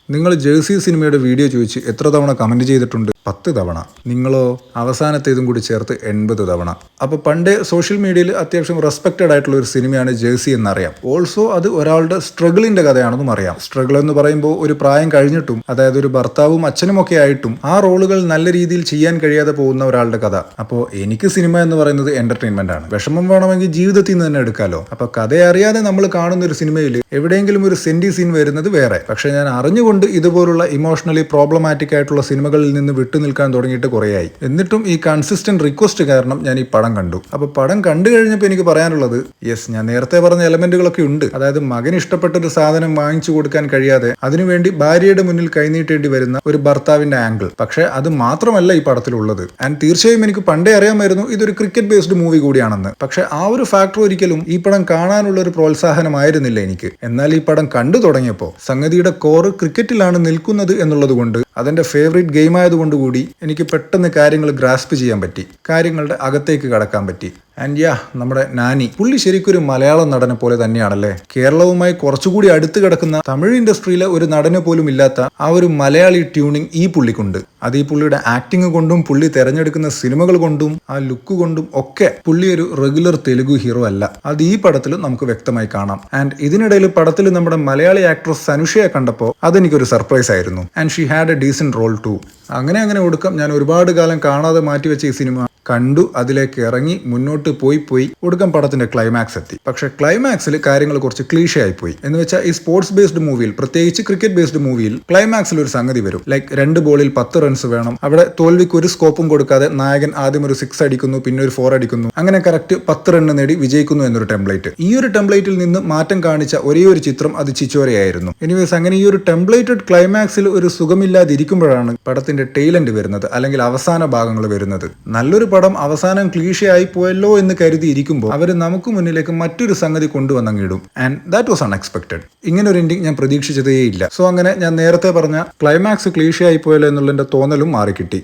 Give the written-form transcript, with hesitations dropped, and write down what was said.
നിങ്ങൾ ജേഴ്സി സിനിമയുടെ വീഡിയോ ചോദിച്ച് എത്ര തവണ കമൻറ്റ് ചെയ്തിട്ടുണ്ട്? 10 തവണ. നിങ്ങളോ അവസാനത്തേതും കൂടി ചേർത്ത് 80 തവണ. അപ്പോൾ പണ്ടേ സോഷ്യൽ മീഡിയയിൽ അത്യാവശ്യം റെസ്പെക്റ്റഡ് ആയിട്ടുള്ള ഒരു സിനിമയാണ് ജേഴ്സി എന്നറിയാം. ഓൾസോ അത് ഒരാളുടെ സ്ട്രഗിളിന്റെ കഥയാണെന്നും അറിയാം. സ്ട്രഗിൾ എന്ന് പറയുമ്പോൾ ഒരു പ്രായം കഴിഞ്ഞിട്ടും, അതായത് ഒരു ഭർത്താവും അച്ഛനും ഒക്കെ ആയിട്ടും ആ റോളുകൾ നല്ല രീതിയിൽ ചെയ്യാൻ കഴിയാതെ പോകുന്ന ഒരാളുടെ കഥ. അപ്പോൾ എനിക്ക് സിനിമ എന്ന് പറയുന്നത് എന്റർടൈൻമെന്റ് ആണ്. വിഷമം വേണമെങ്കിൽ ജീവിതത്തിൽ നിന്ന് തന്നെ എടുക്കാലോ. അപ്പോൾ കഥയെ അറിയാതെ നമ്മൾ കാണുന്ന ഒരു സിനിമയിൽ എവിടെയെങ്കിലും ഒരു സെന്റി സീൻ വരുന്നത് വേറെ. പക്ഷെ ഞാൻ അറിഞ്ഞുകൊണ്ട് ഇതുപോലുള്ള ഇമോഷണലി പ്രോബ്ലമാറ്റിക് ആയിട്ടുള്ള സിനിമകളിൽ നിന്ന് വിട്ടു നിൽക്കാൻ തുടങ്ങിയിട്ട് കുറേയായി. എന്നിട്ടും ഈ കൺസിസ്റ്റന്റ് റിക്വസ്റ്റ് കാരണം ഞാൻ ഈ പടം കണ്ടു. അപ്പൊ പടം കണ്ടു കഴിഞ്ഞപ്പോൾ എനിക്ക് പറയാനുള്ളത്, യെസ്, ഞാൻ നേരത്തെ പറഞ്ഞ എലമെന്റുകളൊക്കെ ഉണ്ട്. അതായത് മകന് ഇഷ്ടപ്പെട്ട ഒരു സാധനം വാങ്ങിച്ചു കൊടുക്കാൻ കഴിയാതെ അതിനുവേണ്ടി ഭാര്യയുടെ മുന്നിൽ കൈനീട്ടേണ്ടി വരുന്ന ഒരു ഭർത്താവിന്റെ ആംഗിൾ. പക്ഷെ അത് മാത്രമല്ല ഈ പടത്തിലുള്ളത്. ആൻഡ് തീർച്ചയായും എനിക്ക് പണ്ടേ അറിയാമായിരുന്നു ഇതൊരു ക്രിക്കറ്റ് ബേസ്ഡ് മൂവി കൂടിയാണെന്ന്. പക്ഷെ ആ ഒരു ഫാക്ടർ ഒരിക്കലും ഈ പടം കാണാനുള്ള ഒരു പ്രോത്സാഹനമായിരുന്നില്ല എനിക്ക്. എന്നാൽ ഈ പടം കണ്ടു തുടങ്ങിയപ്പോൾ സംഗതിയുടെ കോർ ക്രിക്കറ്റിലാണ് നിൽക്കുന്നത് എന്നുള്ളത് കൊണ്ട്, അതെന്റെ ഫേവറേറ്റ് ഗെയിം ആയതുകൊണ്ട് കൂടി എനിക്ക് പെട്ടെന്ന് കാര്യങ്ങൾ ഗ്രാസ്പ് ചെയ്യാൻ പറ്റി, കാര്യങ്ങളുടെ അകത്തേക്ക് കടക്കാൻ പറ്റി. ആൻഡ് യാ, നമ്മുടെ നാനി പുള്ളി ശരിക്കൊരു മലയാളം നടനെ പോലെ തന്നെയാണല്ലേ. കേരളവുമായി കുറച്ചുകൂടി അടുത്ത് കിടക്കുന്ന തമിഴ് ഇൻഡസ്ട്രിയിലെ ഒരു നടന് പോലും ഇല്ലാത്ത ആ ഒരു മലയാളി ട്യൂണിങ് ഈ പുള്ളിക്കുണ്ട്. അത് ഈ പുള്ളിയുടെ ആക്ടിങ് കൊണ്ടും പുള്ളി തെരഞ്ഞെടുക്കുന്ന സിനിമകൾ കൊണ്ടും ആ ലുക്ക് കൊണ്ടും ഒക്കെ പുള്ളി ഒരു റെഗുലർ തെലുഗു ഹീറോ അല്ല. അത് ഈ പടത്തിൽ നമുക്ക് വ്യക്തമായി കാണാം. ആൻഡ് ഇതിനിടയിൽ പടത്തിൽ നമ്മുടെ മലയാളി ആക്ട്രസ് സനുഷയെ കണ്ടപ്പോൾ അതെനിക്കൊരു സർപ്രൈസ് ആയിരുന്നു. And she had a decent role too. അങ്ങനെ ഒടുക്കം ഞാൻ ഒരുപാട് കാലം കാണാതെ മാറ്റിവെച്ച ഈ സിനിമ കണ്ടു, അതിലേക്ക് ഇറങ്ങി മുന്നോട്ട് പോയി ഒടുക്കം പടത്തിന്റെ ക്ലൈമാക്സ് എത്തി. പക്ഷെ ക്ലൈമാക്സിൽ കാര്യങ്ങൾ കുറച്ച് ക്ലീഷേ ആയിപ്പോയി. എന്ന് വെച്ചാൽ ഈ സ്പോർട്സ് ബേസ്ഡ് മൂവിയിൽ, പ്രത്യേകിച്ച് ക്രിക്കറ്റ് ബേസ്ഡ് മൂവിയിൽ ക്ലൈമാക്സിൽ ഒരു സംഗതി വരും. ലൈക്ക് 2 ബോളിൽ 10 റൺസ് വേണം. അവിടെ തോൽവിക്ക് ഒരു സ്കോപ്പും കൊടുക്കാതെ നായകൻ ആദ്യം ഒരു 6 അടിക്കുന്നു, പിന്നെ ഒരു 4 അടിക്കുന്നു, അങ്ങനെ കറക്റ്റ് 10 റൺ നേടി വിജയിക്കുന്നു എന്നൊരു ടെംപ്ലേറ്റ്. ഈ ഒരു ടെംപ്ലേറ്റിൽ നിന്ന് മാറ്റം കാണിച്ച ഒരേ ഒരു ചിത്രം അത് ചിച്ചോരയായിരുന്നു. എനിവേസ്, അങ്ങനെ ഈ ഒരു ടെംപ്ലേറ്റഡ് ക്ലൈമാക്സിൽ ഒരു സുഖമില്ലാതിരിക്കുമ്പോഴാണ് പടത്തിന്റെ ടെയിൽ എൻഡ് വരുന്നത്, അല്ലെങ്കിൽ അവസാന ഭാഗങ്ങൾ വരുന്നത്. നല്ലൊരു പടം അവസാനം ക്ലീഷേ ആയി പോയല്ലോ എന്ന് കരുതിയിരിക്കുമ്പോൾ അവർ നമുക്ക് മുന്നിലേക്ക് മറ്റൊരു സംഗതി കൊണ്ടുവന്നങ്ങിടും. And that was unexpected. ഇങ്ങനെ ഒരു എൻഡിങ് ഞാൻ പ്രതീക്ഷിച്ചതേയില്ല. സോ അങ്ങനെ ഞാൻ നേരത്തെ പറഞ്ഞ ക്ലൈമാക്സ് ക്ലീഷേ ആയി പോയല്ലോ എന്നുള്ളതിന്റെ തോന്നലും മാറിക്കിട്ടി.